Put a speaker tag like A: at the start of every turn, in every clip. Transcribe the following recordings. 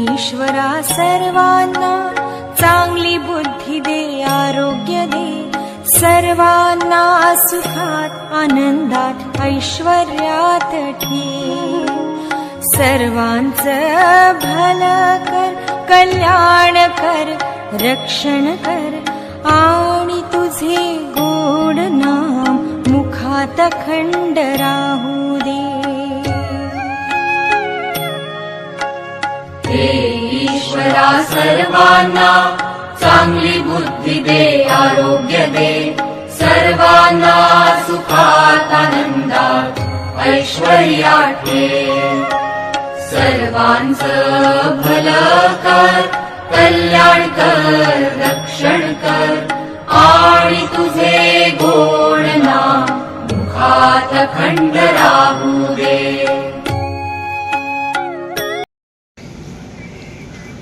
A: ईश्वरा सर्वांना चांगली बुद्धी दे, आरोग्य दे, सर्वांना सुखात आनंदात ऐश्वर्यात ठेव। सर्वांचं भलं कर, कल्याण कर, रक्षण कर, आणि तुझे गोड नाम मुखात अखंड राहू दे।
B: हे ईश्वरा सर्वांना चांगली बुद्धी दे, आरोग्य दे, सर्वांना सुखात आनंदात ऐश्वर्यात ठेव। सर्वांचं भलं कर, कल्याण कर, रक्षण कर, आणि तुझे गोड नाम मुखात अखंड राहू दे।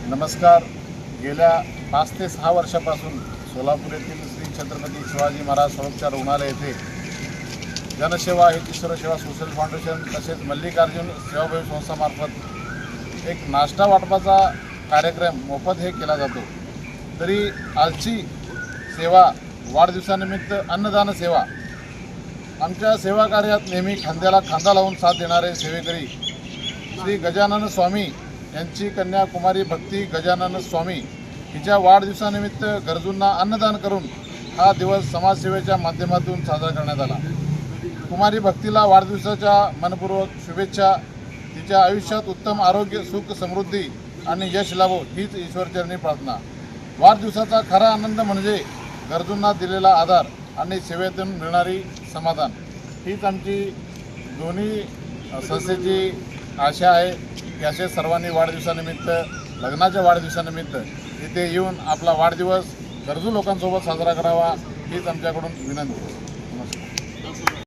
C: नमस्कार। गेल्या 5 ते 6 वर्षापासून सोलापूर येथील श्री छत्रपती शिवाजी महाराज संरक्षण रुग्णालय येथे जनसेवा हितईश्वर सेवा सोशल फाउंडेशन तसेच मल्लिकार्जुन सेवाभावी संस्थामार्फत एक नाश्ता वाटपाचा कार्यक्रम मोफत हे केला जातो। तरी आजची सेवा वाढदिवसानिमित्त अन्नदान सेवा, आमच्या सेवा कार्यात नेहमी खांद्याला खांदा लावून साथ देणारे सेवेकरी श्री गजानन स्वामी यांची कन्या कुमारी भक्ती गजानन स्वामी हिच्या वाढदिवसानिमित्त गरजूंना अन्नदान करून हा दिवस समाजसेवेच्या माध्यमातून साजरा करण्यात आला। कुमारी भक्तीला वाढदिवसाच्या मनपूर्वक शुभेच्छा। तिच्या आयुष्यात उत्तम आरोग्य, सुख, समृद्धी आणि यश लाभो हीच ईश्वरचरणी प्रार्थना। वाढदिवसाचा खरा आनंद म्हणजे गरजूंना दिलेला आधार आणि सेवेतून मिळणारी समाधान हीच आमची दोन्ही संस्थेची आशा आहे की असे सर्वांनी वाढदिवसानिमित्त, लग्नाच्या वाढदिवसानिमित्त इथे येऊन आपला वाढदिवस गरजू लोकांसोबत साजरा करावा हीच आमच्याकडून विनंती। नमस्कार।